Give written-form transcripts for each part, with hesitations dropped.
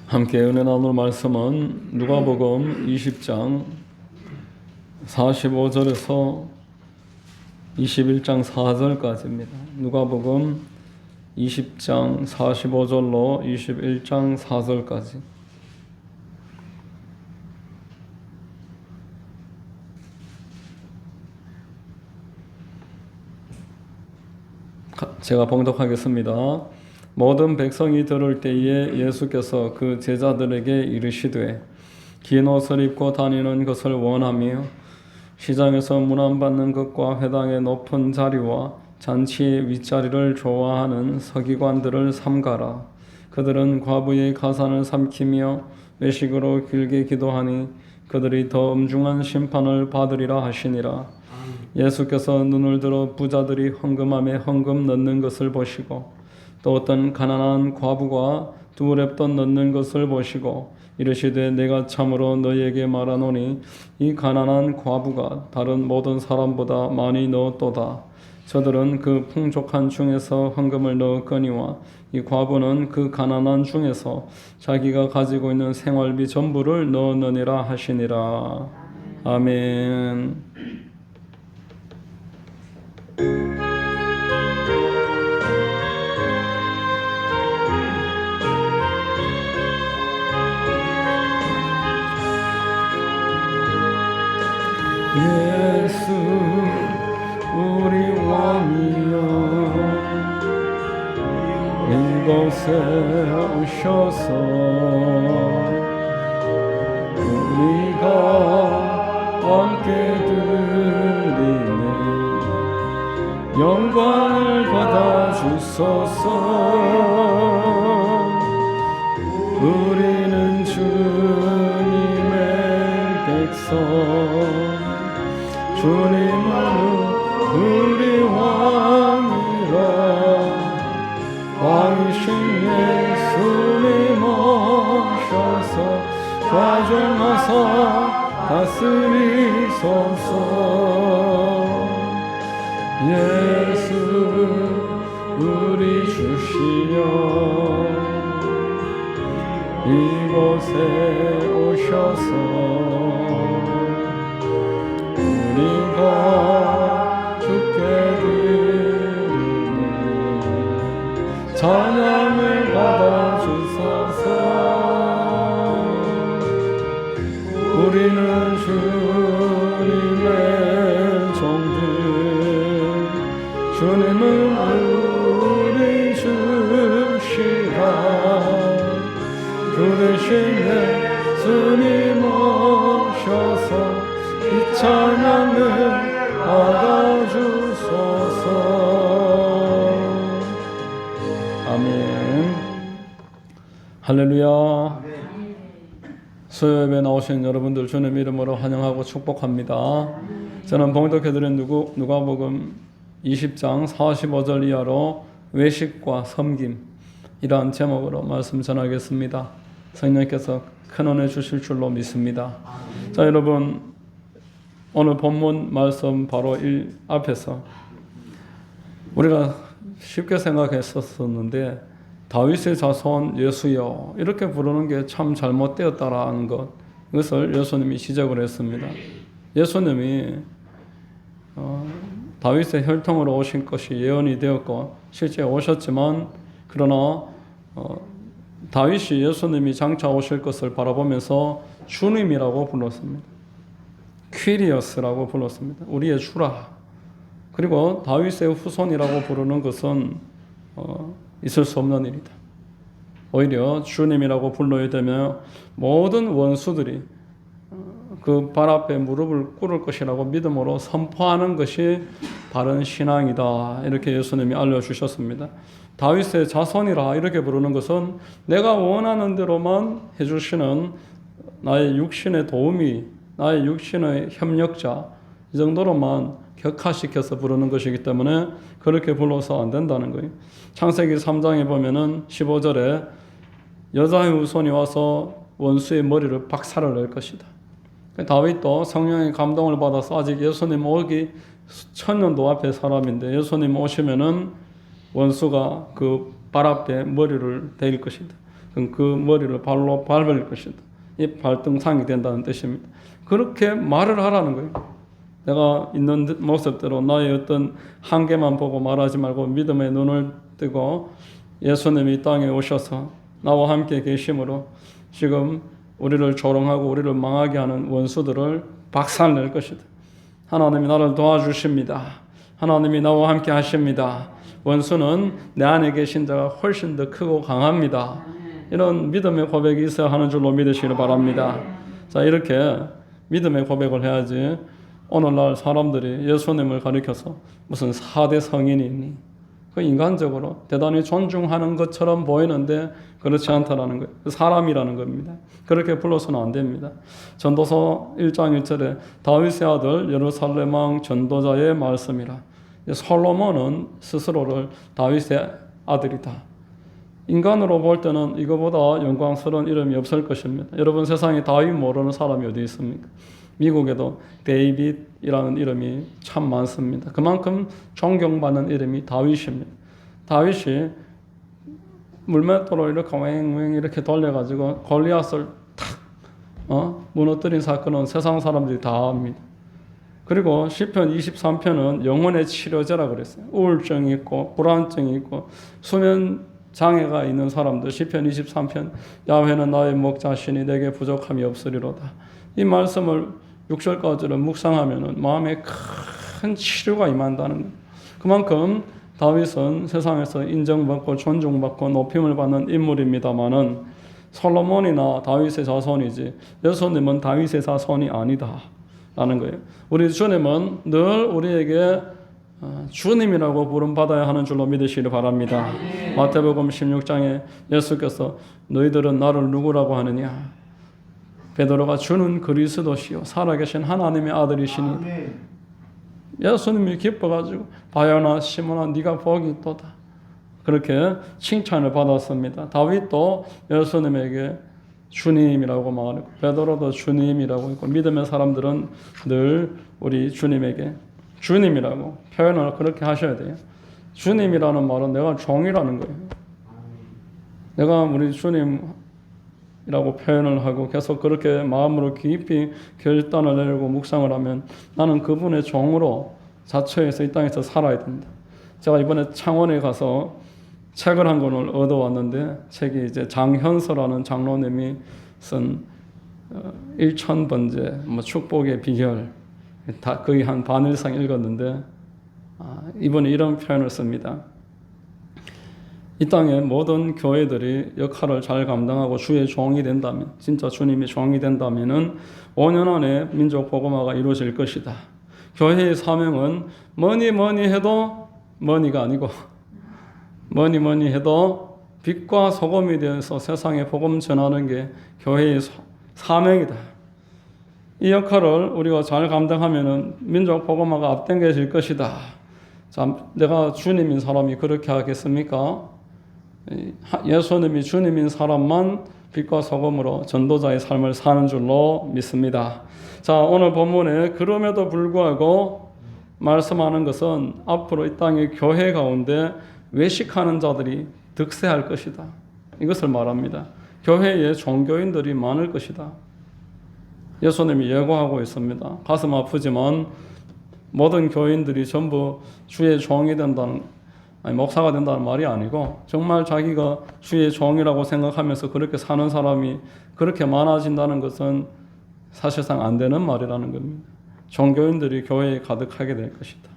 함께 은혜 나눌 말씀은 누가복음 20장 45절에서 21장 4절까지입니다. 누가복음 20장 45절로 21장 4절까지. 제가 봉독하겠습니다. 모든 백성이 들을 때에 예수께서 그 제자들에게 이르시되 긴 옷을 입고 다니는 것을 원하며 시장에서 문안받는 것과 회당의 높은 자리와 잔치의 윗자리를 좋아하는 서기관들을 삼가라. 그들은 과부의 가산을 삼키며 외식으로 길게 기도하니 그들이 더 엄중한 심판을 받으리라 하시니라. 예수께서 눈을 들어 부자들이 헌금함에 헌금 넣는 것을 보시고 또 어떤 가난한 과부가 두 랩돈 넣는 것을 보시고 이르시되 내가 참으로 너희에게 말하노니 이 가난한 과부가 다른 모든 사람보다 많이 넣었도다. 저들은 그 풍족한 중에서 헌금을 넣었거니와 이 과부는 그 가난한 중에서 자기가 가지고 있는 생활비 전부를 넣었느니라 하시니라. 아멘. 예수 우리 왕이여 이곳에 오셔서 우리가 함께 드리네 영광을 받아 주소서. 우리는 주님의 백성 주님은 우리 왕이라 왕이신 예수님 오셔서 좌정하사 다스리소서. 예수 우리 주시여 이곳에 오셔서 우리가 주께 드리네 찬양을 받아 주소서. 우리는 주님의 종들 주님은 우리 주시라. 주 대신 예수님 오셔서 이 찬양을 받아주소서. 아멘. 할렐루야. 수요예배 나오신 여러분들 주님 이름으로 환영하고 축복합니다. 저는 봉독해드린 누가복음 20장 45절 이하로 외식과 섬김이라는 제목으로 말씀 전하겠습니다. 성령께서 큰 은혜 주실 줄로 믿습니다. 자, 여러분 오늘 본문 말씀 바로 앞에서 우리가 쉽게 생각했었는데 다윗의 자손 예수여 이렇게 부르는 게 참 잘못되었다라는 것, 이것을 예수님이 지적을 했습니다. 예수님이 다윗의 혈통으로 오신 것이 예언이 되었고 실제 오셨지만 그러나 다윗이 예수님이 장차 오실 것을 바라보면서 주님이라고 불렀습니다. 퀴리어스라고 불렀습니다. 우리의 주라. 그리고 다윗의 후손이라고 부르는 것은 있을 수 없는 일이다. 오히려 주님이라고 불러야 되며 모든 원수들이 그 발 앞에 무릎을 꿇을 것이라고 믿음으로 선포하는 것이 바른 신앙이다. 이렇게 예수님이 알려주셨습니다. 다윗의 자손이라 이렇게 부르는 것은 내가 원하는 대로만 해주시는 나의 육신의 도움이 나의 육신의 협력자 이 정도로만 격화시켜서 부르는 것이기 때문에 그렇게 불러서 안 된다는 거예요. 창세기 3장에 보면은 15절에 여자의 후손이 와서 원수의 머리를 박살을 낼 것이다. 다윗도 성령의 감동을 받아서 아직 예수님 오기 1000년도 앞에 사람인데 예수님 오시면은 원수가 그 발 앞에 머리를 대일 것이다. 그럼 그 머리를 발로 밟을 것이다. 이 발등상이 된다는 뜻입니다. 그렇게 말을 하라는 거예요. 내가 있는 모습대로 나의 어떤 한계만 보고 말하지 말고 믿음의 눈을 뜨고 예수님이 이 땅에 오셔서 나와 함께 계심으로 지금 우리를 조롱하고 우리를 망하게 하는 원수들을 박살낼 것이다. 하나님이 나를 도와주십니다. 하나님이 나와 함께 하십니다. 원수는 내 안에 계신 자가 훨씬 더 크고 강합니다. 이런 믿음의 고백이 있어야 하는 줄로 믿으시길 바랍니다. 자, 이렇게 믿음의 고백을 해야지 오늘날 사람들이 예수님을 가리켜서 무슨 4대 성인이 있니? 그 인간적으로 대단히 존중하는 것처럼 보이는데 그렇지 않다라는 거예요. 사람이라는 겁니다. 그렇게 불러서는 안 됩니다. 전도서 1장 1절에 다윗의 아들 예루살렘 왕 전도자의 말씀이라. 솔로몬은 스스로를 다윗의 아들이다. 인간으로 볼 때는 이거보다 영광스러운 이름이 없을 것입니다. 여러분 세상에 다윗 모르는 사람이 어디 있습니까? 미국에도 데이빗이라는 이름이 참 많습니다. 그만큼 존경받는 이름이 다윗입니다. 다윗이 물맷돌로 이렇게 왱왱 이렇게 돌려가지고 골리앗을 탁 무너뜨린 사건은 세상 사람들이 다 압니다. 그리고 시편 23편은 영혼의 치료제라 그랬어요. 우울증이 있고 불안증이 있고 수면 장애가 있는 사람들 시편 23편 야훼는 나의 목자시니 내게 부족함이 없으리로다. 이 말씀을 6절까지를 묵상하면 마음에 큰 치료가 임한다는 거예요. 그만큼 다윗은 세상에서 인정받고 존중받고 높임을 받는 인물입니다마는 솔로몬이나 다윗의 자손이지 예수님은 다윗의 자손이 아니다 라는 거예요. 우리 주님은 늘 우리에게 주님이라고 부름받아야 하는 줄로 믿으시기 바랍니다. 마태복음 16장에 예수께서 너희들은 나를 누구라고 하느냐? 베드로가 주는 그리스도시요 살아계신 하나님의 아들이시니 예수님이 기뻐가지고 바요나 시몬아 네가 복이 있도다 그렇게 칭찬을 받았습니다. 다윗도 예수님에게 주님이라고 말하고 베드로도 주님이라고 했고 믿음의 사람들은 늘 우리 주님에게 주님이라고 표현을 그렇게 하셔야 돼요. 주님이라는 말은 내가 종이라는 거예요. 내가 우리 주님이라고 표현을 하고 계속 그렇게 마음으로 깊이 결단을 내리고 묵상을 하면 나는 그분의 종으로 자처해서 이 땅에서 살아야 된다. 제가 이번에 창원에 가서 책을 한 권을 얻어왔는데 책이 이제 장현서라는 장로님이 쓴 1000번째 축복의 비결 다 거의 한 반 이상 읽었는데 이번에 이런 표현을 씁니다. 이 땅의 모든 교회들이 역할을 잘 감당하고 주의 종이 된다면 진짜 주님의 종이 된다면은 5년 안에 민족 복음화가 이루어질 것이다. 교회의 사명은 뭐니 해도 머니가 아니고 뭐니 해도 빛과 소금이 되어서 세상에 복음 전하는 게 교회의 사명이다. 이 역할을 우리가 잘 감당하면은 민족 복음화가 앞당겨질 것이다. 자, 내가 주님인 사람이 그렇게 하겠습니까? 예수님이 주님인 사람만 빛과 소금으로 전도자의 삶을 사는 줄로 믿습니다. 자, 오늘 본문에 그럼에도 불구하고 말씀하는 것은 앞으로 이 땅의 교회 가운데 외식하는 자들이 득세할 것이다. 이것을 말합니다. 교회에 종교인들이 많을 것이다. 예수님이 예고하고 있습니다. 가슴 아프지만 모든 교인들이 전부 주의 종이 된다는 목사가 된다는 말이 아니고 정말 자기가 주의 종이라고 생각하면서 그렇게 사는 사람이 그렇게 많아진다는 것은 사실상 안 되는 말이라는 겁니다. 종교인들이 교회에 가득하게 될 것이다.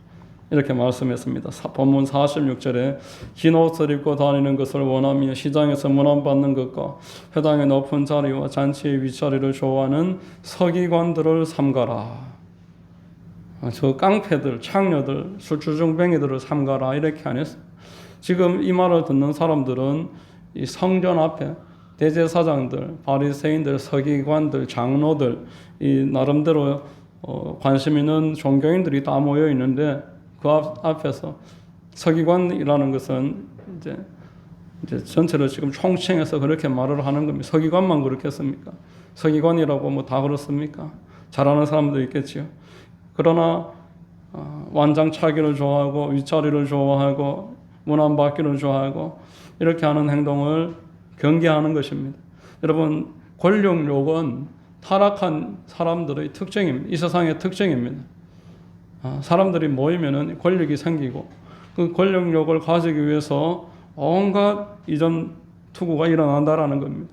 이렇게 말씀했습니다. 본문 46절에 긴 옷을 입고 다니는 것을 원하며 시장에서 문안받는 것과 회당의 높은 자리와 잔치의 윗자리를 좋아하는 서기관들을 삼가라. 저 깡패들, 창녀들, 술주정뱅이들을 삼가라 이렇게 안 했어요. 지금 이 말을 듣는 사람들은 이 성전 앞에 대제사장들, 바리새인들, 서기관들, 장로들 이 나름대로 관심 있는 종교인들이 다 모여 있는데 그 앞에서 서기관이라는 것은 이제 전체를 지금 총칭해서 그렇게 말을 하는 겁니다. 서기관만 그렇겠습니까? 서기관이라고 뭐 다 그렇습니까? 잘하는 사람도 있겠지요. 그러나 완장차기를 좋아하고 윗자리를 좋아하고 문안받기를 좋아하고 이렇게 하는 행동을 경계하는 것입니다. 여러분, 권력욕은 타락한 사람들의 특징입니다. 이 세상의 특징입니다. 사람들이 모이면은 권력이 생기고 그 권력욕을 가지기 위해서 온갖 이전 투구가 일어난다라는 겁니다.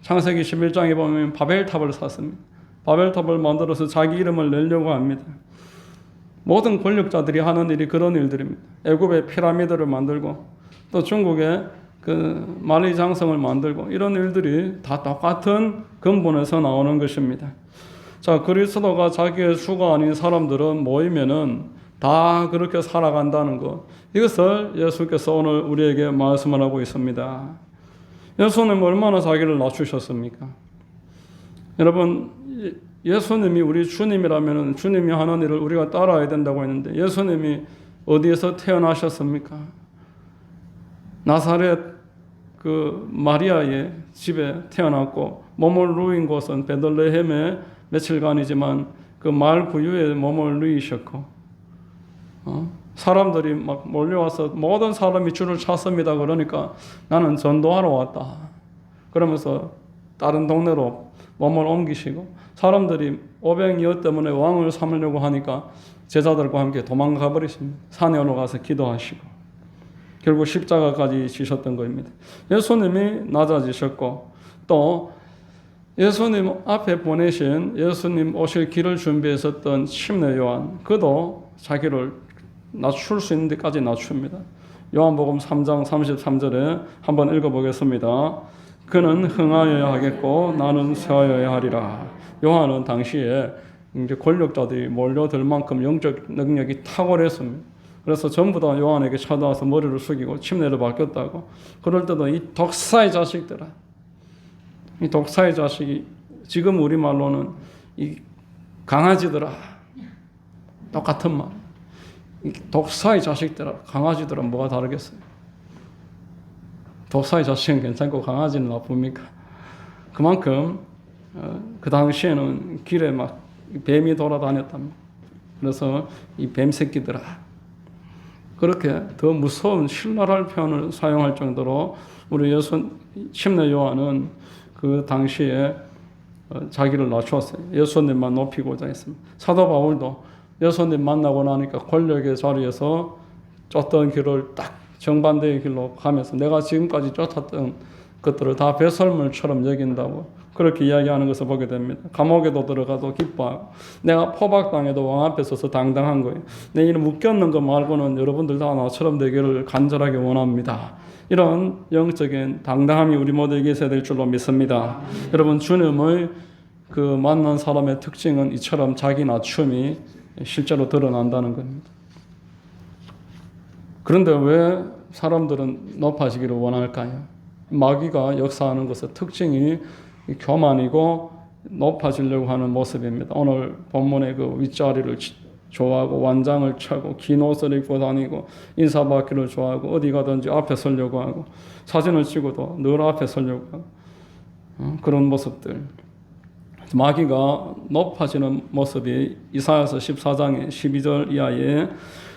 창세기 11장에 보면 바벨탑을 샀습니다. 바벨탑을 만들어서 자기 이름을 내려고 합니다. 모든 권력자들이 하는 일이 그런 일들입니다. 애굽의 피라미드를 만들고 또 중국의 그 만리장성을 만들고 이런 일들이 다 똑같은 근본에서 나오는 것입니다. 자, 그리스도가 자기의 수가 아닌 사람들은 모이면은 다 그렇게 살아간다는 것. 이것을 예수께서 오늘 우리에게 말씀을 하고 있습니다. 예수님 얼마나 자기를 낮추셨습니까? 여러분, 예수님이 우리 주님이라면 주님이 하는 일을 우리가 따라야 된다고 했는데 예수님이 어디에서 태어나셨습니까? 나사렛 그 마리아의 집에 태어났고 몸을 누인 곳은 베들레헴의 며칠간이지만 그 마을 구유에 몸을 누이셨고 사람들이 막 몰려와서 모든 사람이 주를 찾습니다. 그러니까 나는 전도하러 왔다. 그러면서 다른 동네로 몸을 옮기시고 사람들이 오병이어 때문에 왕을 삼으려고 하니까 제자들과 함께 도망가 버리십니다. 산에 올라가서 기도하시고 결국 십자가까지 지셨던 것입니다. 예수님이 낮아지셨고 또 예수님 앞에 보내신 예수님 오실 길을 준비했었던 침례 요한 그도 자기를 낮출 수 있는 데까지 낮춥니다. 요한복음 3장 33절에 한번 읽어보겠습니다. 그는 흥하여야 하겠고 나는 쇠하여야 하리라. 요한은 당시에 이제 권력자들이 몰려들 만큼 영적 능력이 탁월했습니다. 그래서 전부 다 요한에게 찾아와서 머리를 숙이고 침례를 받겠다고. 그럴 때도 이 독사의 자식들아, 이 독사의 자식이 지금 우리말로는 이 강아지들아, 똑같은 말. 이 독사의 자식들아, 강아지들아 뭐가 다르겠어요? 독사의 자식은 괜찮고 강아지는 나쁩니까? 그만큼 그 당시에는 길에 막 뱀이 돌아다녔답니다. 그래서 이 뱀 새끼들아, 그렇게 더 무서운 신랄할 표현을 사용할 정도로 우리 침례 요한은 그 당시에 자기를 낮추었어요. 예수님만 높이고자 했습니다. 사도 바울도 예수님 만나고 나니까 권력의 자리에서 쫓던 길을 딱 정반대의 길로 가면서 내가 지금까지 쫓았던 것들을 다 배설물처럼 여긴다고 그렇게 이야기하는 것을 보게 됩니다. 감옥에도 들어가도 기뻐하고 내가 포박당해도 왕 앞에 서서 당당한 거예요. 내 이름 묶였는 거 말고는 여러분들 다 나처럼 되기를 간절하게 원합니다. 이런 영적인 당당함이 우리 모두에게 있어야 될 줄로 믿습니다. 여러분, 주님의 그 만난 사람의 특징은 이처럼 자기 낮춤이 실제로 드러난다는 겁니다. 그런데 왜 사람들은 높아지기를 원할까요? 마귀가 역사하는 것의 특징이 교만이고 높아지려고 하는 모습입니다. 오늘 본문의 그 윗자리를 좋아하고 완장을 차고 긴 옷을 입고 다니고 인사받기를 좋아하고 어디 가든지 앞에 서려고 하고 사진을 찍어도 늘 앞에 서려고 하고 그런 모습들. 마귀가 높아지는 모습이 이사야서 14장의 12절 이하에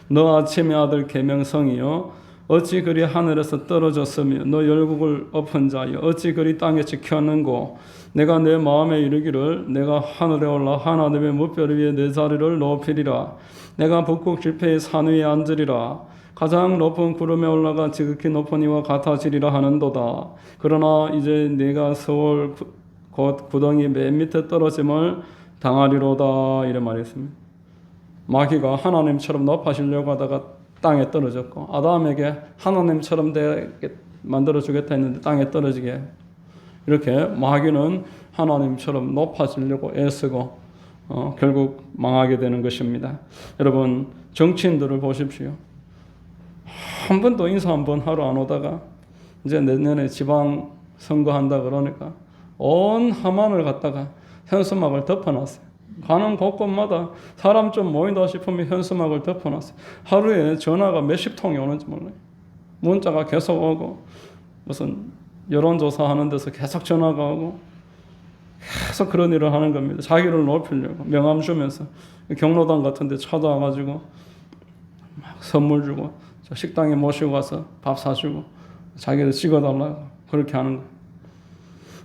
너 아침의 아들 계명성이여 어찌 그리 하늘에서 떨어졌으며 너 열국을 엎은 자여 어찌 그리 땅에 지켰는고 내가 내 마음에 이르기를 내가 하늘에 올라 하나님의 무별 위에 내 자리를 높이리라 내가 북극 지폐의 산 위에 앉으리라 가장 높은 구름에 올라가 지극히 높은 이와 같아지리라 하는도다. 그러나 이제 내가 서울 곧 구덩이 맨 밑에 떨어짐을 당하리로다 이래 말했습니다. 마귀가 하나님처럼 높아지려고 하다가 땅에 떨어졌고 아담에게 하나님처럼 되게 만들어주겠다 했는데 땅에 떨어지게 이렇게 마귀는 하나님처럼 높아지려고 애쓰고 결국 망하게 되는 것입니다. 여러분, 정치인들을 보십시오. 한 번도 인사 한 번 하러 안 오다가 이제 내년에 지방 선거한다 그러니까 온 하만을 갖다가 현수막을 덮어놨어요. 가는 곳곳마다 사람 좀 모인다 싶으면 현수막을 덮어놨어요. 하루에 전화가 몇십 통이 오는지 몰라요. 문자가 계속 오고 무슨 여론조사 하는 데서 계속 전화가 오고 계속 그런 일을 하는 겁니다. 자기를 높이려고 명함 주면서 경로당 같은 데 찾아와가지고 막 선물 주고 식당에 모시고 가서 밥 사주고 자기를 찍어달라고 그렇게 하는 거예요.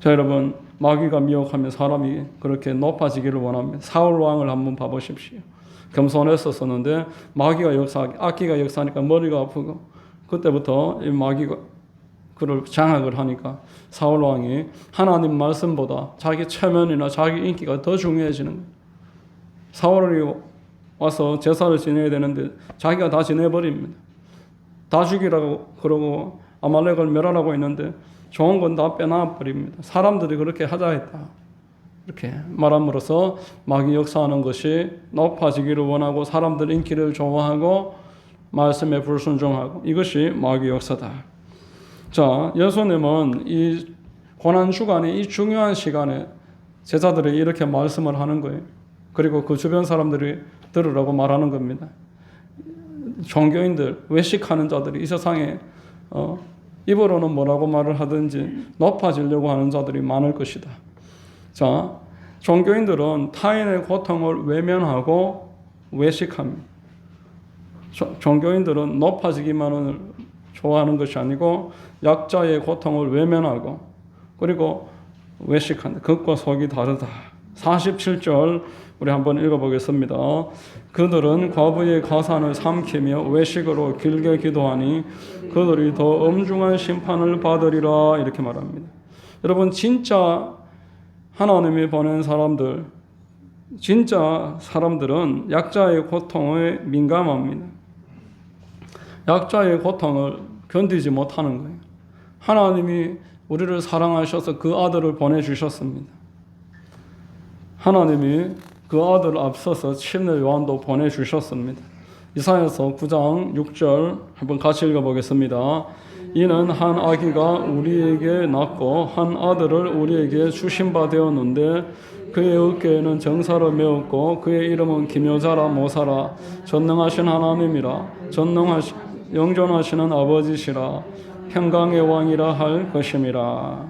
자, 여러분, 마귀가 미혹하면 사람이 그렇게 높아지기를 원합니다. 사울 왕을 한번 봐보십시오. 겸손했었는데 마귀가 악기가 역사하니까 머리가 아프고, 그때부터 이 마귀가 그를 장악을 하니까 사울 왕이 하나님 말씀보다 자기 체면이나 자기 인기가 더 중요해지는 거예요. 사울이 와서 제사를 지내야 되는데 자기가 다 지내버립니다. 다 죽이라고 그러고 아말렉을 멸하라고 했는데 좋은 건 다 빼놔버립니다. 사람들이 그렇게 하자 했다, 이렇게 말함으로써 마귀 역사하는 것이 높아지기를 원하고 사람들 인기를 좋아하고 말씀에 불순종하고, 이것이 마귀 역사다. 자, 예수님은 이 고난주간에, 이 중요한 시간에 제자들이 이렇게 말씀을 하는 거예요. 그리고 그 주변 사람들이 들으라고 말하는 겁니다. 종교인들, 외식하는 자들이 이 세상에 입으로는 뭐라고 말을 하든지 높아지려고 하는 자들이 많을 것이다. 자, 종교인들은 타인의 고통을 외면하고 외식합니다. 종교인들은 높아지기만을 좋아하는 것이 아니고 약자의 고통을 외면하고 그리고 외식한다. 겉과 속이 다르다. 47절 우리 한번 읽어보겠습니다. 그들은 과부의 가산을 삼키며 외식으로 길게 기도하니 그들이 더 엄중한 심판을 받으리라, 이렇게 말합니다. 여러분, 진짜 하나님이 보낸 사람들, 진짜 사람들은 약자의 고통에 민감합니다. 약자의 고통을 견디지 못하는 거예요. 하나님이 우리를 사랑하셔서 그 아들을 보내주셨습니다. 하나님이 그 아들 앞서서 침례 요한도 보내주셨습니다. 이사야서 9장 6절 한번 같이 읽어보겠습니다. 이는 한 아기가 우리에게 낳고 한 아들을 우리에게 주신 바 되었는데 그의 어깨에는 정사로 메었고 그의 이름은 기묘자라 모사라 전능하신 하나님이라 영존하시는 아버지시라 평강의 왕이라 할 것임이라.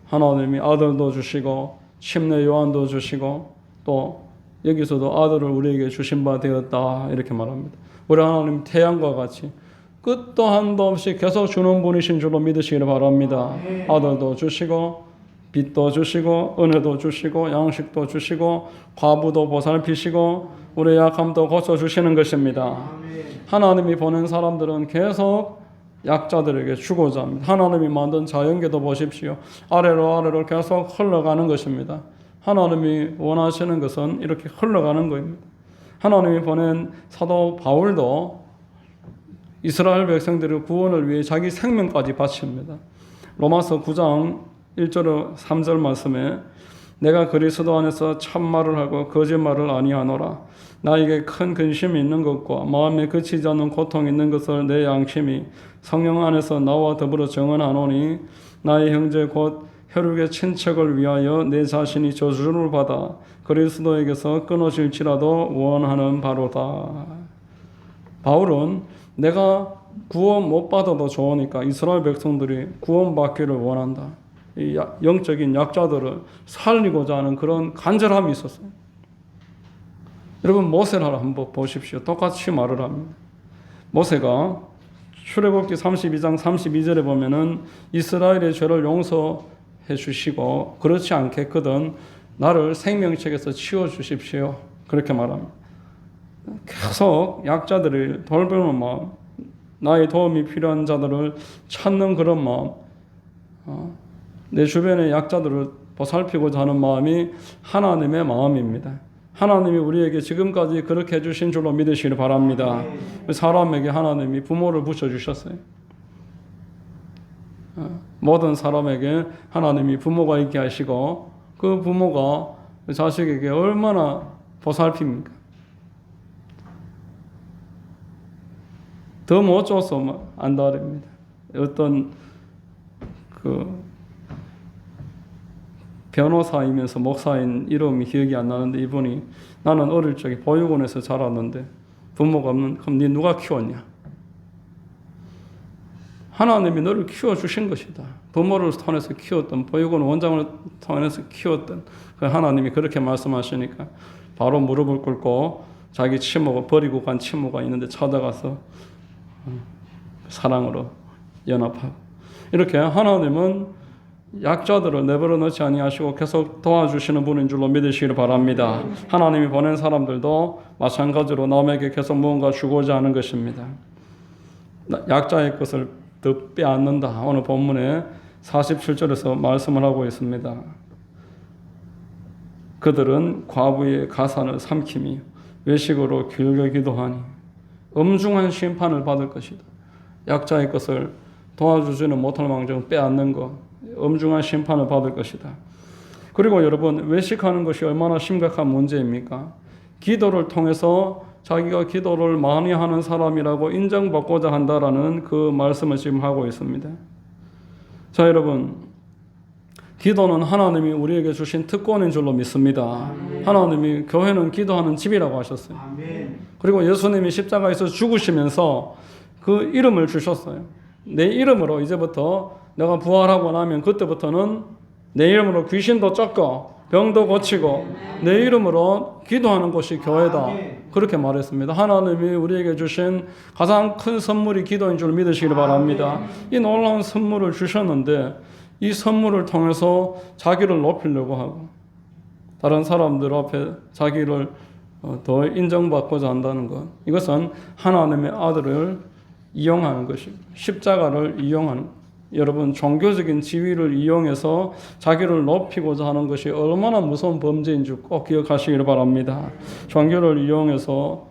하나님이 아들도 주시고 침례 요한도 주시고 또 여기서도 아들을 우리에게 주신 바 되었다, 이렇게 말합니다. 우리 하나님 태양과 같이 끝도 한도 없이 계속 주는 분이신 줄로 믿으시기를 바랍니다. 아들도 주시고 빛도 주시고 은혜도 주시고 양식도 주시고 과부도 보살피시고 우리의 약함도 고쳐주시는 것입니다. 하나님이 보낸 사람들은 계속 약자들에게 주고자 합니다. 하나님이 만든 자연계도 보십시오. 아래로 계속 흘러가는 것입니다. 하나님이 원하시는 것은 이렇게 흘러가는 겁니다. 하나님이 보낸 사도 바울도 이스라엘 백성들의 구원을 위해 자기 생명까지 바칩니다. 로마서 9장 1절 3절 말씀에 내가 그리스도 안에서 참말을 하고 거짓말을 아니하노라. 나에게 큰 근심이 있는 것과 마음에 그치지 않는 고통이 있는 것을 내 양심이 성령 안에서 나와 더불어 정언하노니 나의 형제 곧 혈육의 친척을 위하여 내 자신이 저주를 받아 그리스도에게서 끊어질지라도 원하는 바로다. 바울은 내가 구원 못 받아도 좋으니까 이스라엘 백성들이 구원받기를 원한다. 이 영적인 약자들을 살리고자 하는 그런 간절함이 있었어요. 여러분, 모세를 한번 보십시오. 똑같이 말을 합니다. 모세가 출애굽기 32장 32절에 보면은 이스라엘의 죄를 용서해 주시고 그렇지 않겠거든 나를 생명책에서 치워주십시오, 그렇게 말합니다. 계속 약자들을 돌보는 마음, 나의 도움이 필요한 자들을 찾는 그런 마음, 내 주변의 약자들을 보살피고자 하는 마음이 하나님의 마음입니다. 하나님이 우리에게 지금까지 그렇게 해주신 줄로 믿으시길 바랍니다. 사람에게 하나님이 부모를 붙여주셨어요. 모든 사람에게 하나님이 부모가 있게 하시고 그 부모가 자식에게 얼마나 보살핍니까? 더 못 줘서 안 다릅니다. 어떤 변호사이면서 목사인 이름이 기억이 안 나는데 이분이 나는 어릴 적에 보육원에서 자랐는데 부모가 없는, 그럼 네 누가 키웠냐? 하나님이 너를 키워주신 것이다. 부모를 통해서 키웠던, 보육원 원장을 통해서 키웠던 그 하나님이 그렇게 말씀하시니까 바로 무릎을 꿇고 자기 친모가, 버리고 간 친모가 있는데 찾아가서 사랑으로 연합하고, 이렇게 하나님은 약자들을 내버려 놓지 아니하시고 계속 도와주시는 분인 줄로 믿으시기를 바랍니다. 하나님이 보낸 사람들도 마찬가지로 남에게 계속 무언가 주고자 하는 것입니다. 약자의 것을 더 빼앗는다. 오늘 본문에 47절에서 말씀을 하고 있습니다. 그들은 과부의 가산을 삼킴이 외식으로 길게 기도하니 엄중한 심판을 받을 것이다. 약자의 것을 도와주지는 못할 망정 빼앗는 것, 엄중한 심판을 받을 것이다. 그리고 여러분, 외식하는 것이 얼마나 심각한 문제입니까? 기도를 통해서 자기가 기도를 많이 하는 사람이라고 인정받고자 한다라는 그 말씀을 지금 하고 있습니다. 자, 여러분, 기도는 하나님이 우리에게 주신 특권인 줄로 믿습니다. 하나님이 교회는 기도하는 집이라고 하셨어요. 그리고 예수님이 십자가에서 죽으시면서 그 이름을 주셨어요. 내 이름으로 이제부터 내가 부활하고 나면 그때부터는 내 이름으로 귀신도 쫓고 병도 고치고 내 이름으로 기도하는 곳이 교회다. 그렇게 말했습니다. 하나님이 우리에게 주신 가장 큰 선물이 기도인 줄 믿으시길 바랍니다. 이 놀라운 선물을 주셨는데 이 선물을 통해서 자기를 높이려고 하고 다른 사람들 앞에 자기를 더 인정받고자 한다는 것, 이것은 하나님의 아들을 이용하는 것입니다. 십자가를 이용하는 것. 여러분, 종교적인 지위를 이용해서 자기를 높이고자 하는 것이 얼마나 무서운 범죄인 줄 꼭 기억하시기를 바랍니다. 종교를 이용해서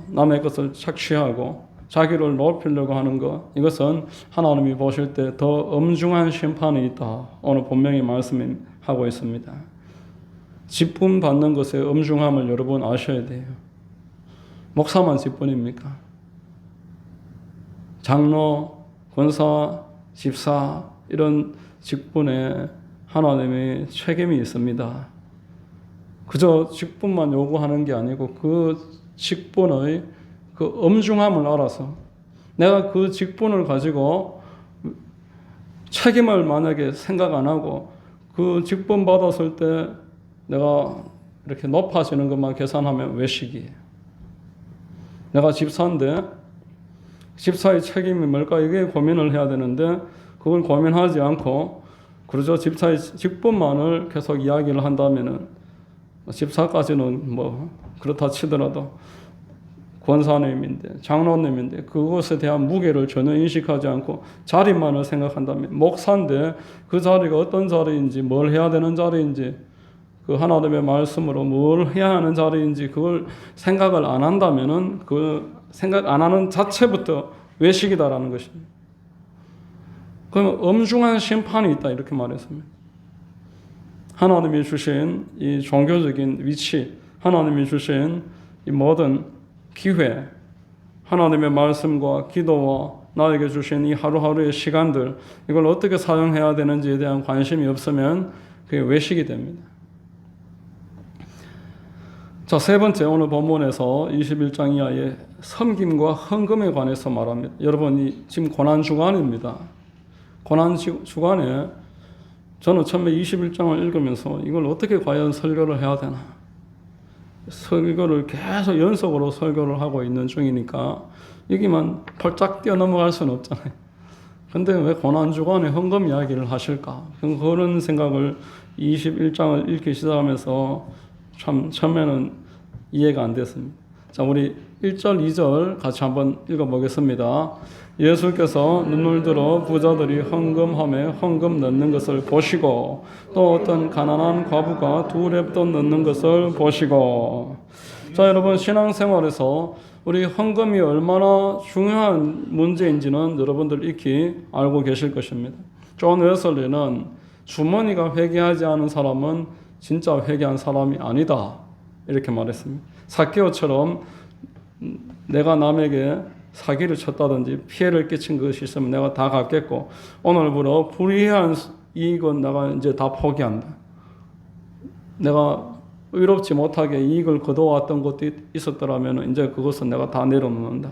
남의 것을 착취하고 자기를 높이려고 하는 것, 이것은 하나님이 보실 때 더 엄중한 심판이 있다. 오늘 본명이 말씀하고 있습니다. 직분 받는 것의 엄중함을 여러분 아셔야 돼요. 목사만 직분입니까? 장로, 권사, 집사 이런 직분에 하나님의 책임이 있습니다. 그저 직분만 요구하는 게 아니고 그 직분의 그 엄중함을 알아서 내가 그 직분을 가지고 책임을 만약에 생각 안 하고 그 직분 받았을 때 내가 이렇게 높아지는 것만 계산하면 외식이에요. 내가 집사인데 집사의 책임이 뭘까? 이게 고민을 해야 되는데 그걸 고민하지 않고 그러죠. 집사의 직분만을 계속 이야기를 한다면은 집사까지는 뭐 그렇다 치더라도 권사님인데 장로님인데 그것에 대한 무게를 전혀 인식하지 않고 자리만을 생각한다면 목사인데 그 자리가 어떤 자리인지 뭘 해야 되는 자리인지 그 하나님의 말씀으로 뭘 해야 하는 자리인지 그걸 생각을 안 한다면은 그 생각 안 하는 자체부터 외식이다라는 것입니다. 그러면 엄중한 심판이 있다 이렇게 말했습니다. 하나님이 주신 이 종교적인 위치, 하나님이 주신 이 모든 기회, 하나님의 말씀과 기도와 나에게 주신 이 하루하루의 시간들, 이걸 어떻게 사용해야 되는지에 대한 관심이 없으면 그게 외식이 됩니다. 자, 세 번째, 오늘 본문에서 21장 이하의 섬김과 헌금에 관해서 말합니다. 여러분, 지금 고난주간입니다. 고난주간에 저는 처음에 21장을 읽으면서 이걸 어떻게 과연 설교를 해야 되나. 설교를 계속 연속으로 설교를 하고 있는 중이니까 여기만 펄짝 뛰어넘어갈 수는 없잖아요. 근데 왜 고난주간에 헌금 이야기를 하실까? 그런 생각을 21장을 읽기 시작하면서 참 처음에는 이해가 안 됐습니다. 자, 우리 1절, 2절 같이 한번 읽어보겠습니다. 예수께서 눈을 들어 부자들이 헌금함에 헌금 넣는 것을 보시고 또 어떤 가난한 과부가 2렙돈 넣는 것을 보시고. 자, 여러분, 신앙생활에서 우리 헌금이 얼마나 중요한 문제인지는 여러분들 익히 알고 계실 것입니다. 존 웨슬리는 주머니가 회개하지 않은 사람은 진짜 회개한 사람이 아니다 이렇게 말했습니다. 삭개오처럼 내가 남에게 사기를 쳤다든지 피해를 끼친 것이 있으면 내가 다 갚겠고 오늘부로 불이한 이익은 내가 이제 다 포기한다. 내가 의롭지 못하게 이익을 거둬왔던 것도 있었더라면 이제 그것은 내가 다 내려놓는다.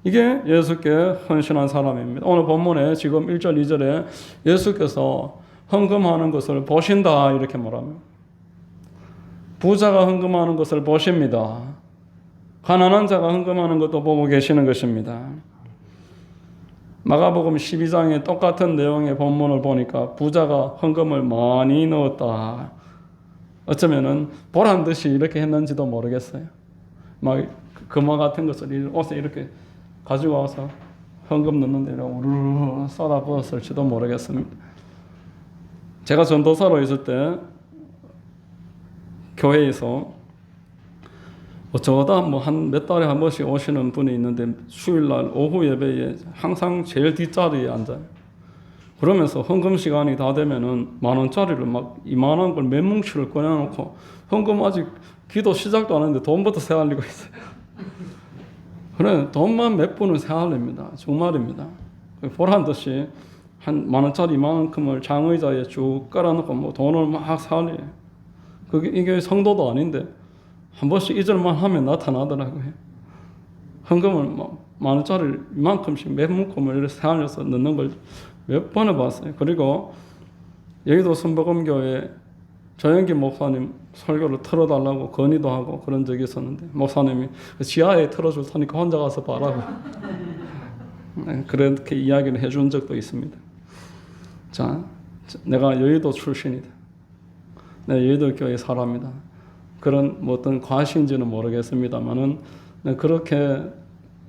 이게 예수께 헌신한 사람입니다. 오늘 본문에 지금 1절, 2절에 예수께서 헌금하는 것을 보신다 이렇게 말합니다. 부자가 헌금하는 것을 보십니다. 가난한 자가 헌금하는 것도 보고 계시는 것입니다. 마가복음 12장에 똑같은 내용의 본문을 보니까 부자가 헌금을 많이 넣었다. 어쩌면은 보란 듯이 이렇게 했는지도 모르겠어요. 막 금화 같은 것을 옷에 이렇게 가지고 와서 헌금 넣는데 우르르 쏟아부었을지도 모르겠습니다. 제가 전도사로 있을 때 교회에서 어쩌다 뭐 한 몇 달에 한 번씩 오시는 분이 있는데 수요일날 오후 예배에 항상 제일 뒷자리에 앉아요. 그러면서 헌금 시간이 다 되면은 10,000원짜리를 막 이만한 걸 몇 뭉치를 꺼내놓고 헌금 아직 기도 시작도 안 했는데 돈부터 세알리고 있어요. 그래 돈만 몇 분을 세알립니다. 정말입니다. 보란 듯이 한 10,000원짜리만큼을 장의자에 쭉 깔아놓고 뭐 돈을 막 세알려요. 이게 성도도 아닌데 한 번씩 잊을만 하면 나타나더라고요. 헌금을 뭐 10,000원짜리 이만큼씩 몇 묶음을 이렇게 세알려서 넣는 걸 몇 번을 봤어요. 그리고 여의도 순복음교회 조영기 목사님 설교를 틀어달라고 건의도 하고 그런 적이 있었는데 목사님이 지하에 틀어줄 테니까 혼자 가서 봐라고 그렇게 이야기를 해준 적도 있습니다. 자, 내가 여의도 출신이다. 내가 여의도 교회 사람이다. 그런 뭐 어떤 과시인지는 모르겠습니다만은 그렇게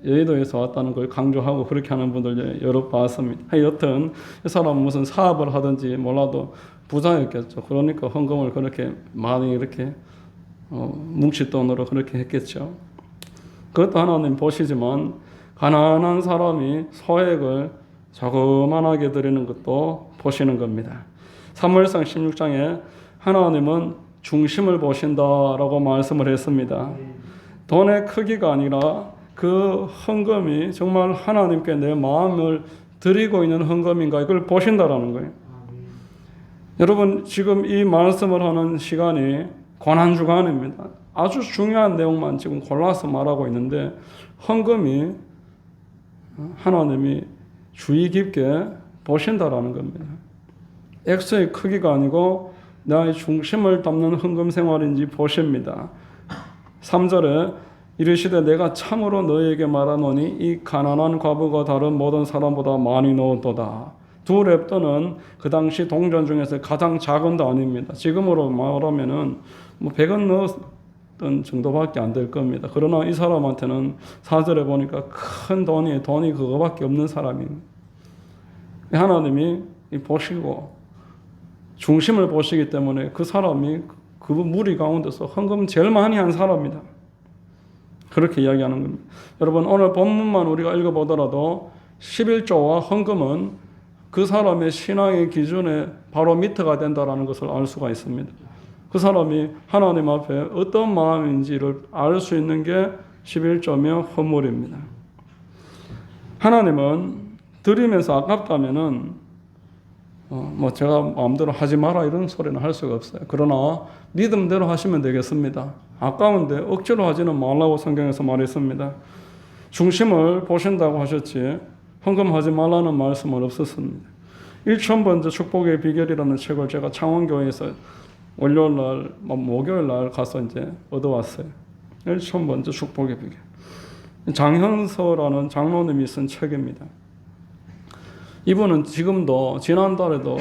여의도에서 왔다는 걸 강조하고 그렇게 하는 분들 여러 봤습니다. 여튼 이 사람은 무슨 사업을 하든지 몰라도 부자였겠죠. 그러니까 헌금을 그렇게 많이 이렇게 뭉칫돈으로 그렇게 했겠죠. 그것도 하나님 보시지만 가난한 사람이 소액을 조그만하게 드리는 것도 보시는 겁니다. 사무엘상 16장에 하나님은 중심을 보신다라고 말씀을 했습니다. 돈의 크기가 아니라 그 헌금이 정말 하나님께 내 마음을 드리고 있는 헌금인가 이걸 보신다라는 거예요. 여러분 지금 이 말씀을 하는 시간이 고난주간입니다. 아주 중요한 내용만 지금 골라서 말하고 있는데 헌금이 하나님이 주의 깊게 보신다라는 겁니다. 액수의 크기가 아니고 나의 중심을 담는 헌금 생활인지 보십니다. 3절에 이르시되 내가 참으로 너희에게 말하노니 이 가난한 과부가 다른 모든 사람보다 많이 넣었도다. 2렙돈은 그 당시 동전 중에서 가장 작은 단위입니다. 지금으로 말하면은 뭐 100원 넣었던 정도밖에 안 될 겁니다. 그러나 이 사람한테는 4절에 보니까 큰 돈이 그거밖에 없는 사람입니다. 하나님이 보시고 중심을 보시기 때문에 그 사람이 그 무리 가운데서 헌금 제일 많이 한 사람이다. 그렇게 이야기하는 겁니다. 여러분 오늘 본문만 우리가 읽어보더라도 11조와 헌금은 그 사람의 신앙의 기준에 바로 밑에가 된다는 것을 알 수가 있습니다. 그 사람이 하나님 앞에 어떤 마음인지를 알 수 있는 게 11조며 헌물입니다. 하나님은 드리면서 아깝다면은 뭐 제가 마음대로 하지 마라 이런 소리는 할 수가 없어요. 그러나 믿음대로 하시면 되겠습니다. 아까운데 억지로 하지는 말라고 성경에서 말했습니다. 중심을 보신다고 하셨지 헌금하지 말라는 말씀은 없었습니다. 1000번째 축복의 비결이라는 책을 제가 창원교회에서 월요일날, 목요일날 가서 이제 얻어왔어요. 1000번째 축복의 비결. 장현서라는 장로님이 쓴 책입니다. 이분은 지금도 지난달에도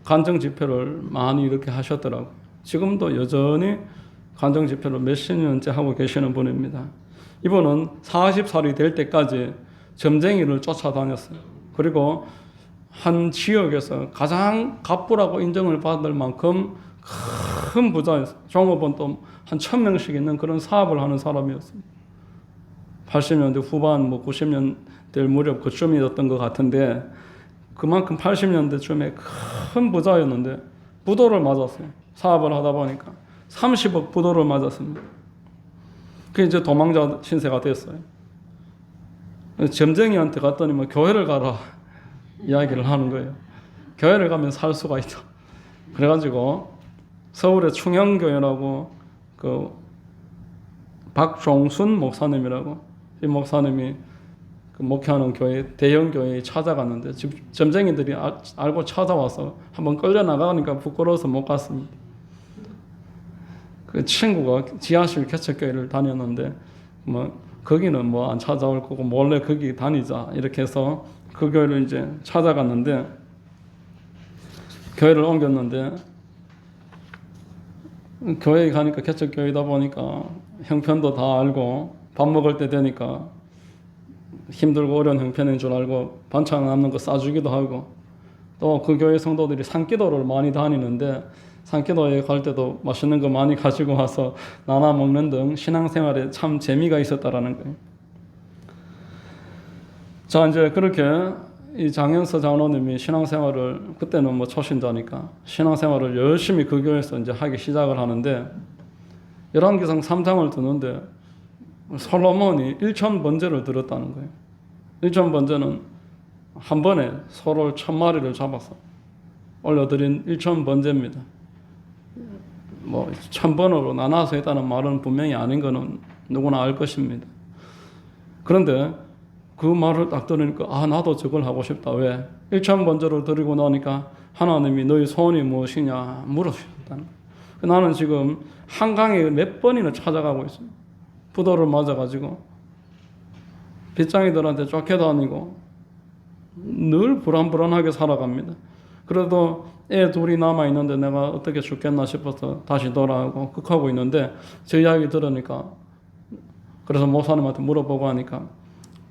간증 집회를 많이 이렇게 하셨더라고요. 지금도 여전히 간증 집회를 몇십 년째 하고 계시는 분입니다. 이분은 40살이 될 때까지 점쟁이를 쫓아다녔어요. 그리고 한 지역에서 가장 갑부라고 인정을 받을 만큼 큰 부자였어요. 종업원 또 한 1000명씩 있는 그런 사업을 하는 사람이었습니다. 80년대 후반, 90년대 무렵 그쯤이었던 것 같은데 그만큼 80년대쯤에 큰 부자였는데 부도를 맞았어요. 사업을 하다 보니까 30억 부도를 맞았습니다. 그게 이제 도망자 신세가 됐어요. 점쟁이한테 갔더니 뭐 교회를 가라 이야기를 하는 거예요. 교회를 가면 살 수가 있다. 그래가지고 서울의 충영교회라고 그 박종순 목사님이라고 이 목사님이 그 목회하는 교회 대형 교회에 찾아갔는데 점쟁이들이 알고 찾아와서 한번 끌려 나가니까 부끄러워서 못 갔습니다. 그 친구가 지하실 개척교회를 다녔는데 뭐 거기는 뭐 안 찾아올 거고 몰래 거기 다니자 이렇게 해서 그 교회를 이제 찾아갔는데, 교회를 옮겼는데, 교회에 가니까 개척교회이다 보니까 형편도 다 알고 밥 먹을 때 되니까 힘들고 어려운 형편인 줄 알고 반찬 남는 거 싸주기도 하고, 또 그 교회 성도들이 산기도를 많이 다니는데 산기도에 갈 때도 맛있는 거 많이 가지고 와서 나눠 먹는 등 신앙생활에 참 재미가 있었다라는 거예요. 자, 이제 그렇게 이 장현서 장로님이 신앙생활을, 그때는 뭐 초신자니까 신앙생활을 열심히 그 교회에서 이제 하기 시작을 하는데, 열왕기상 3장을 듣는데 솔로몬이 1,000번제를 드렸다는 거예요. 1,000번제는 한 번에 소를 1,000마리를 잡아서 올려드린 1,000번제입니다. 뭐 1,000번으로 나눠서 했다는 말은 분명히 아닌 거는 누구나 알 것입니다. 그런데 그 말을 딱 들으니까 나도 저걸 하고 싶다. 왜? 1,000번제를 드리고 나니까 하나님이 너희 소원이 무엇이냐 물으셨다는 거예요. 나는 지금 한강에 몇 번이나 찾아가고 있어요. 부도를 맞아가지고 빗장이들한테 쫓겨다니고 늘 불안불안하게 살아갑니다. 그래도 애 둘이 남아있는데 내가 어떻게 죽겠나 싶어서 다시 돌아오고 극하고 있는데, 저 이야기 들으니까, 그래서 목사님한테 물어보고 하니까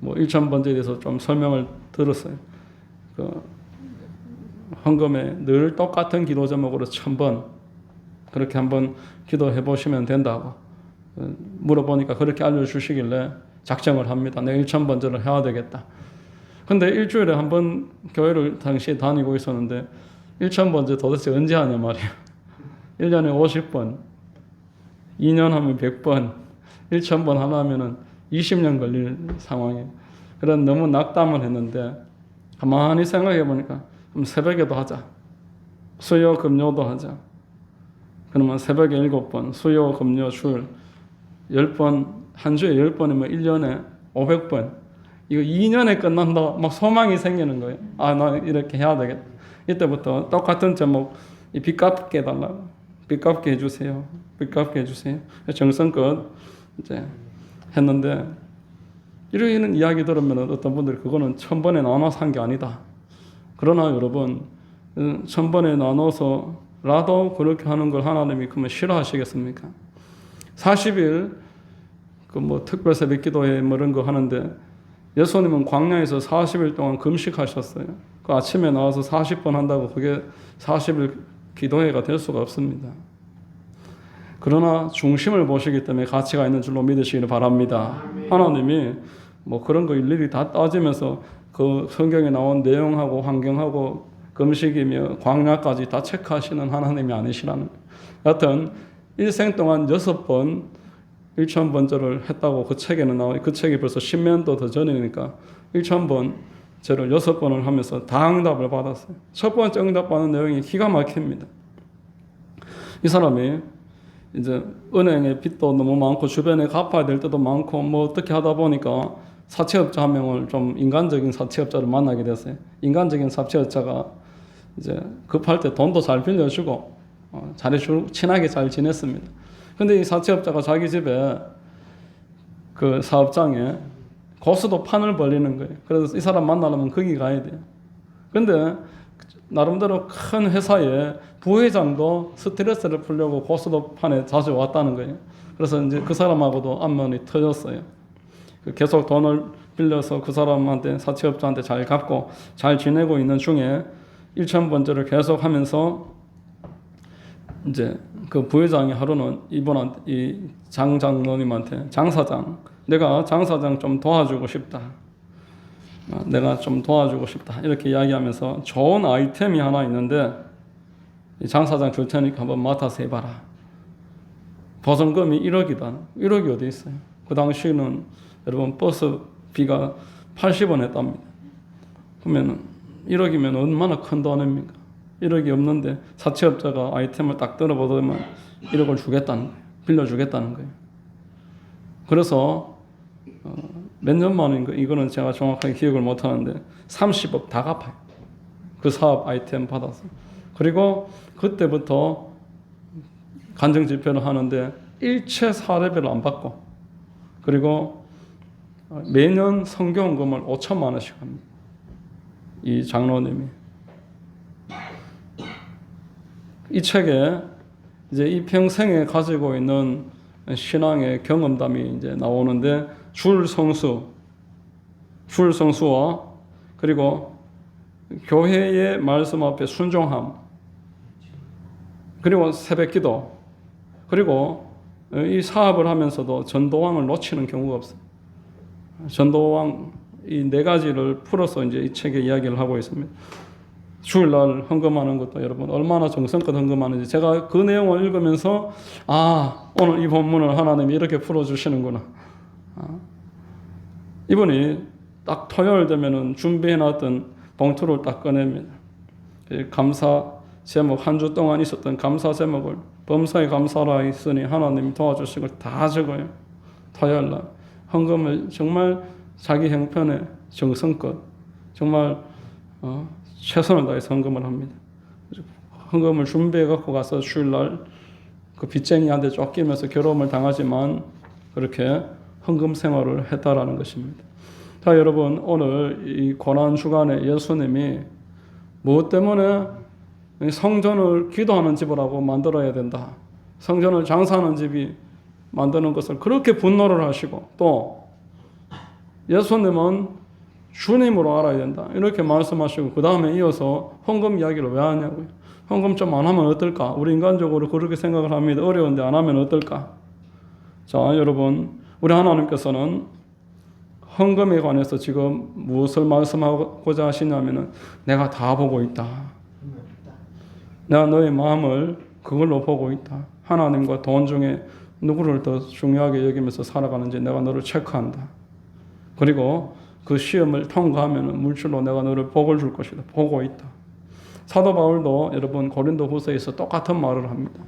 뭐 1,000번째에 대해서 좀 설명을 들었어요. 그 헌금에 늘 똑같은 기도 제목으로 1,000번 그렇게 한번 기도해 보시면 된다고 물어보니까 그렇게 알려주시길래 작정을 합니다. 내가 1,000번째를 해야 되겠다. 근데 일주일에 한 번 교회를 당시에 다니고 있었는데 1,000번째 도대체 언제 하냐 말이야. 1년에 50번, 2년 하면 100번, 1,000번 하려면은 20년 걸릴 상황이에요. 그런 너무 낙담을 했는데, 가만히 생각해 보니까 그럼 새벽에도 하자. 수요, 금요도 하자. 그러면 새벽에 7번, 수요, 금요, 주일 10번, 한 주에 10번이면 1년에 500번. 이거 2년에 끝난다. 막 소망이 생기는 거예요. 나 이렇게 해야 되겠다. 이때부터 똑같은 제목, 빚 갚게 해달라고. 빚 갚게 해주세요. 빚 갚게 해주세요. 정성껏 이제 했는데, 이런 이야기 들으면 어떤 분들이 그거는 1,000번에 나눠서 한 게 아니다. 그러나 여러분, 1,000번에 나눠서라도 그렇게 하는 걸 하나님이 그러면 싫어하시겠습니까? 40일 그 뭐 특별 새벽 기도회 뭐 이런 거 하는데, 예수님은 광야에서 40일 동안 금식하셨어요. 그 아침에 나와서 40번 한다고 그게 40일 기도회가 될 수가 없습니다. 그러나 중심을 보시기 때문에 가치가 있는 줄로 믿으시기를 바랍니다. 하나님이 뭐 그런 거 일일이 다 따지면서 그 성경에 나온 내용하고 환경하고 금식이며 광야까지 다 체크하시는 하나님이 아니시라는 거예요. 여하튼 일생 동안 6번 1,000번제를 했다고 그 책에는 나와요. 그 책이 벌써 10년도 더 전이니까 1,000번제를 6번을 하면서 다 응답을 받았어요. 첫 번째 응답받는 내용이 기가 막힙니다. 이 사람이 이제 은행에 빚도 너무 많고 주변에 갚아야 될 때도 많고 뭐 어떻게 하다 보니까 사채업자 한 명을, 좀 인간적인 사채업자를 만나게 됐어요. 인간적인 사채업자가 이제 급할 때 돈도 잘 빌려주고 잘해주고 친하게 잘 지냈습니다. 근데 이 사채업자가 자기 집에 그 사업장에 고수도 판을 벌리는 거예요. 그래서 이 사람 만나려면 거기 가야 돼요. 근데 나름대로 큰 회사의 부회장도 스트레스를 풀려고 고수도 판에 자주 왔다는 거예요. 그래서 이제 그 사람하고도 안면이 터졌어요. 계속 돈을 빌려서 그 사람한테, 사채업자한테 잘 갚고 잘 지내고 있는 중에 1,000번째를 계속 하면서 이제 그 부회장이 하루는 이분한테, 이 장장로님한테, 장사장, 내가 장사장 좀 도와주고 싶다. 내가 좀 도와주고 싶다. 이렇게 이야기하면서 좋은 아이템이 하나 있는데 이 장사장 줄 테니까 한번 맡아서 해봐라. 보증금이 1억이다. 1억이 어디 있어요? 그 당시에는 여러분 버스비가 80원 했답니다. 그러면 1억이면 얼마나 큰 돈입니까? 1억이 없는데 사채업자가 아이템을 딱 들어보더만 1억을 주겠다는 거예요. 빌려주겠다는 거예요. 그래서 몇 년 만인가, 이거는 제가 정확하게 기억을 못하는데 30억 다 갚아요. 그 사업 아이템 받아서. 그리고 그때부터 간증집회를 하는데 일체 사례비를 안 받고, 그리고 매년 성경금을 5,000만 원씩 합니다. 이 장로님이. 이 책에 이제 이 평생에 가지고 있는 신앙의 경험담이 이제 나오는데 줄성수와 그리고 교회의 말씀 앞에 순종함, 그리고 새벽기도, 그리고 이 사업을 하면서도 전도왕을 놓치는 경우가 없어요. 전도왕 이 네 가지를 풀어서 이제 이 책에 이야기를 하고 있습니다. 주일날 헌금하는 것도 여러분 얼마나 정성껏 헌금하는지 제가 그 내용을 읽으면서 오늘 이 본문을 하나님이 이렇게 풀어주시는구나. 이분이 딱 토요일 되면은 준비해놨던 봉투를 딱 꺼냅니다. 감사 제목, 한 주 동안 있었던 감사 제목을 범사에 감사라 있으니 하나님이 도와주신 걸 다 적어요. 토요일날 헌금을 정말 자기 형편에 정성껏 정말 최선을 다해서 헌금을 합니다. 헌금을 준비해 갖고 가서 주일날 그 빚쟁이한테 쫓기면서 괴로움을 당하지만 그렇게 헌금 생활을 했다라는 것입니다. 자, 여러분 오늘 이 고난 주간에 예수님이 무엇 때문에 성전을 기도하는 집이라고 만들어야 된다, 성전을 장사하는 집이 만드는 것을 그렇게 분노를 하시고, 또 예수님은 주님으로 알아야 된다 이렇게 말씀하시고, 그 다음에 이어서 헌금 이야기를 왜 하냐고요. 헌금 좀 안 하면 어떨까? 우리 인간적으로 그렇게 생각을 합니다. 어려운데 안 하면 어떨까? 자, 여러분 우리 하나님께서는 헌금에 관해서 지금 무엇을 말씀하고자 하시냐면은 내가 다 보고 있다. 내가 너의 마음을 그걸로 보고 있다. 하나님과 돈 중에 누구를 더 중요하게 여기면서 살아가는지 내가 너를 체크한다. 그리고 그 시험을 통과하면 물질로 내가 너를 복을 줄 것이다. 보고 있다. 사도 바울도 여러분 고린도 후서에서 똑같은 말을 합니다.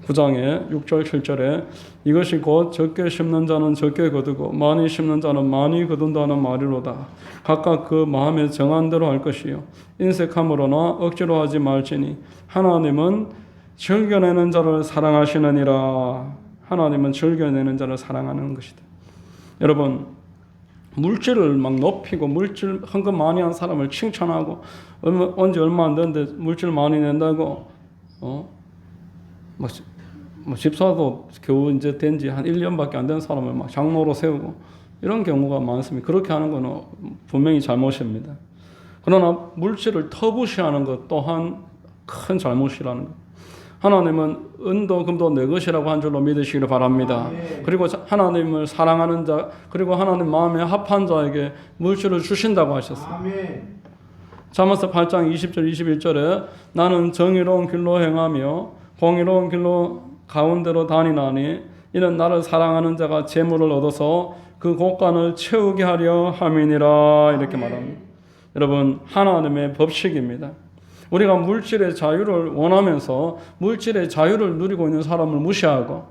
9장에 6절 7절에 이것이 곧 적게 심는 자는 적게 거두고 많이 심는 자는 많이 거둔다는 말이로다. 각각 그 마음에 정한 대로 할 것이요 인색함으로나 억지로 하지 말지니 하나님은 즐겨내는 자를 사랑하시느니라. 하나님은 즐겨내는 자를 사랑하는 것이다. 여러분 물질을 막 높이고 물질 헌금 많이 한 사람을 칭찬하고 언제 얼마 안 됐는데 물질 많이 낸다고 집사도 겨우 이제 된 지 한 1년밖에 안 된 사람을 막 장로로 세우고 이런 경우가 많습니다. 그렇게 하는 것은 분명히 잘못입니다. 그러나 물질을 터부시하는 것 또한 큰 잘못이라는 것. 하나님은 은도 금도 내 것이라고 한 줄로 믿으시기를 바랍니다. 그리고 하나님을 사랑하는 자, 그리고 하나님 마음에 합한 자에게 물질을 주신다고 하셨어요. 잠언서 8장 20절 21절에 나는 정의로운 길로 행하며 공의로운 길로 가운데로 다니나니 이는 나를 사랑하는 자가 재물을 얻어서 그 곳간을 채우게 하려 함이니라. 이렇게 말합니다. 여러분 하나님의 법칙입니다. 우리가 물질의 자유를 원하면서 물질의 자유를 누리고 있는 사람을 무시하고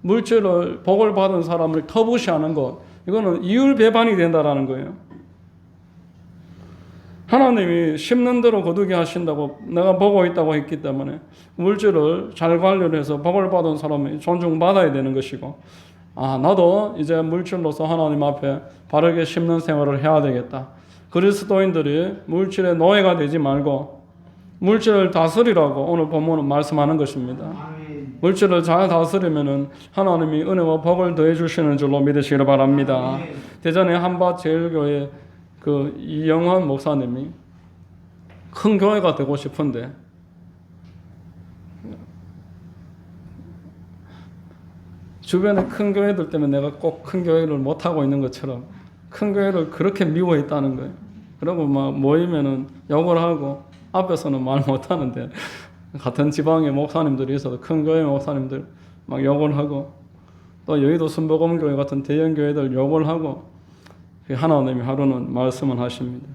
물질을 복을 받은 사람을 터부시하는 것, 이거는 이율배반이 된다라는 거예요. 하나님이 심는 대로 거두게 하신다고 내가 보고 있다고 했기 때문에 물질을 잘 관리를 해서 복을 받은 사람이 존중받아야 되는 것이고, 나도 이제 물질로서 하나님 앞에 바르게 심는 생활을 해야 되겠다. 그리스도인들이 물질의 노예가 되지 말고 물질을 다스리라고 오늘 본문은 말씀하는 것입니다. 물질을 잘 다스리면은 하나님이 은혜와 복을 더해 주시는 줄로 믿으시기를 바랍니다. 대전의 한밭제일교회 그 이영환 목사님이 큰 교회가 되고 싶은데 주변에 큰 교회들 때문에 내가 꼭 큰 교회를 못 하고 있는 것처럼 큰 교회를 그렇게 미워했다는 거예요. 그리고 막 모이면은 욕을 하고 앞에서는 말 못 하는데 같은 지방의 목사님들이 있어도 큰 교회 목사님들 막 욕을 하고 또 여의도 순복음교회 같은 대형 교회들 욕을 하고 하나님이 하루는 말씀을 하십니다.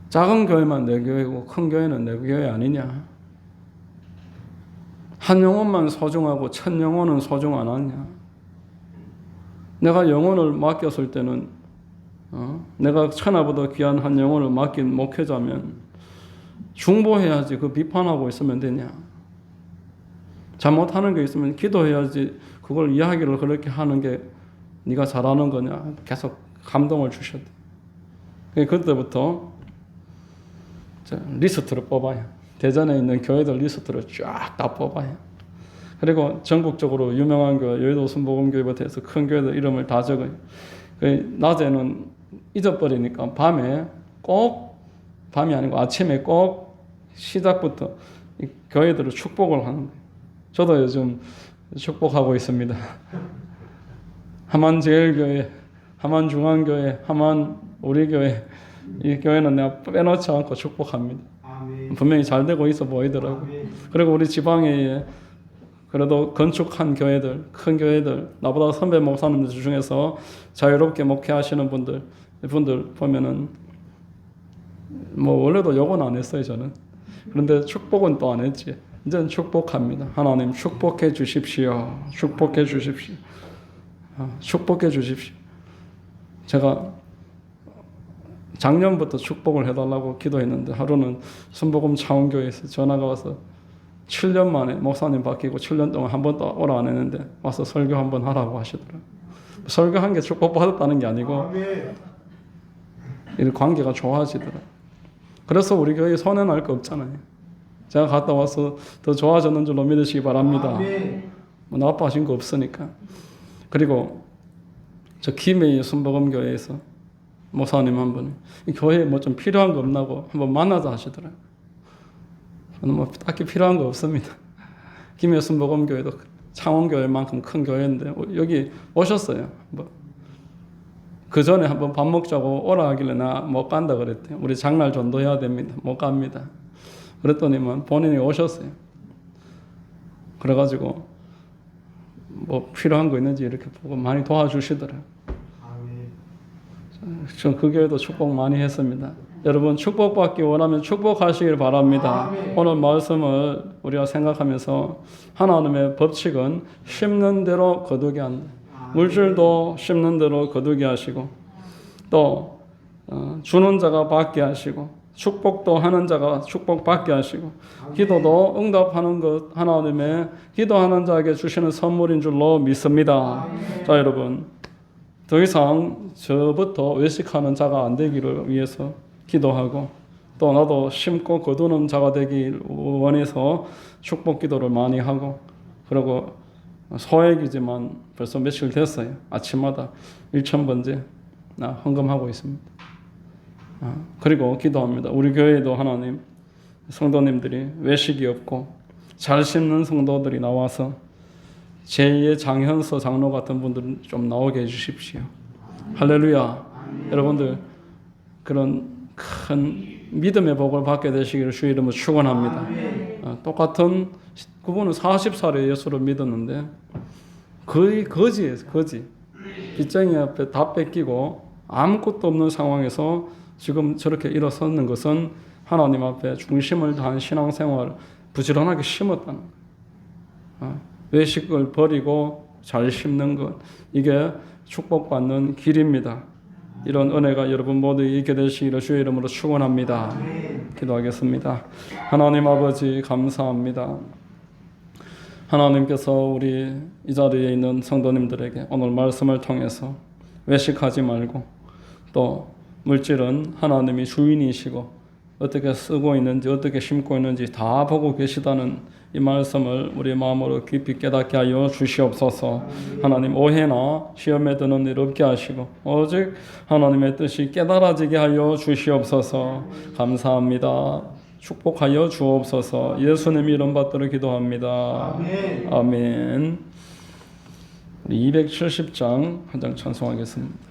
작은 교회만 내 교회고 큰 교회는 내 교회 아니냐? 한 영혼만 소중하고 천 영혼은 소중 안 하냐? 내가 영혼을 맡겼을 때는 내가 천하보다 귀한 한 영혼을 맡긴 목회자면 중보해야지 그 비판하고 있으면 되냐? 잘못하는 게 있으면 기도해야지 그걸 이야기를 그렇게 하는 게 네가 잘하는 거냐? 계속 감동을 주셨대. 그때부터 리스트를 뽑아요. 대전에 있는 교회들 리스트를 쫙 다 뽑아요. 그리고 전국적으로 유명한 교회, 여의도 순복음교회부터 해서 큰 교회들 이름을 다 적어요. 낮에는 잊어버리니까 밤에 꼭, 밤이 아니고 아침에 꼭 시작부터 이 교회들을 축복을 하는 거예요. 저도 요즘 축복하고 있습니다. 함안제일교회, 함안중앙교회, 함안 우리 교회, 이 교회는 내가 빼놓지 않고 축복합니다. 아멘. 분명히 잘 되고 있어 보이더라고요. 그리고 우리 지방에 그래도 건축한 교회들, 큰 교회들, 나보다 선배 목사님들 중에서 자유롭게 목회하시는 분들 보면은 뭐 원래도 욕은 안 했어요 저는. 그런데 축복은 또 안 했지. 이제는 축복합니다. 하나님 축복해 주십시오. 축복해 주십시오. 축복해 주십시오. 제가 작년부터 축복을 해달라고 기도했는데 하루는 순복음 차원교회에서 전화가 와서 7년 만에 목사님 바뀌고 7년 동안 한 번도 오라 안 했는데 와서 설교 한 번 하라고 하시더라고요. 설교한 게 축복받았다는 게 아니고 이 관계가 좋아지더라고요. 그래서 우리 교회 손해날 거 없잖아요. 제가 갔다 와서 더 좋아졌는 줄로 믿으시기 바랍니다. 뭐 나빠하신 거 없으니까. 그리고 저 김해의 순복음교회에서 목사님 한 분이 이 교회에 뭐 좀 필요한 거 없나고 한번 만나자 하시더라고요. 저는 뭐 딱히 필요한 거 없습니다. 김해 순복음교회도 창원교회만큼 큰 교회인데 여기 오셨어요. 뭐 그 전에 한번 밥 먹자고 오라 하길래 나 못 간다 그랬대요. 우리 장날 전도해야 됩니다. 못 갑니다. 그랬더니만 본인이 오셨어요. 그래가지고 뭐 필요한 거 있는지 이렇게 보고 많이 도와주시더라고요. 전 그 교회도 축복 많이 했습니다. 여러분 축복받기 원하면 축복하시길 바랍니다. 오늘 말씀을 우리가 생각하면서 하나님의 법칙은 심는 대로 거두게 한다. 물질도 심는 대로 거두게 하시고 또 주는 자가 받게 하시고 축복도 하는 자가 축복받게 하시고 기도도 응답하는 것 하나님의 기도하는 자에게 주시는 선물인 줄로 믿습니다. 자 여러분 더 이상 저부터 외식하는 자가 안 되기를 위해서 기도하고 또 나도 심고 거두는 자가 되길 원해서 축복 기도를 많이 하고 그리고 소액이지만 벌써 며칠 됐어요. 아침마다 1,000번째 헌금하고 있습니다. 그리고 기도합니다. 우리 교회에도 하나님 성도님들이 외식이 없고 잘 심는 성도들이 나와서 제2의 장현서 장로 같은 분들 좀 나오게 해주십시오. 할렐루야. 여러분들 그런 큰 믿음의 복을 받게 되시기를 주의 이름으로 축원합니다. 똑같은 그분은 40살에 예수를 믿었는데 거의 거지예요. 거지. 빚쟁이 앞에 다 뺏기고 아무것도 없는 상황에서 지금 저렇게 일어서는 것은 하나님 앞에 중심을 다한 신앙생활을 부지런하게 심었다는 거예요. 외식을 버리고 잘 심는 것 이게 축복받는 길입니다. 이런 은혜가 여러분 모두에게 있게 되시기를 주의 이름으로 축원합니다. 기도하겠습니다. 하나님 아버지 감사합니다. 하나님께서 우리 이 자리에 있는 성도님들에게 오늘 말씀을 통해서 외식하지 말고 또 물질은 하나님이 주인이시고 어떻게 쓰고 있는지 어떻게 심고 있는지 다 보고 계시다는 이 말씀을 우리 마음으로 깊이 깨닫게 하여 주시옵소서. 하나님 오해나 시험에 드는 일 없게 하시고 오직 하나님의 뜻이 깨달아지게 하여 주시옵소서. 감사합니다. 축복하여 주옵소서. 예수님 이름 받들어 기도합니다. 아멘. 270장 한 장 찬송하겠습니다.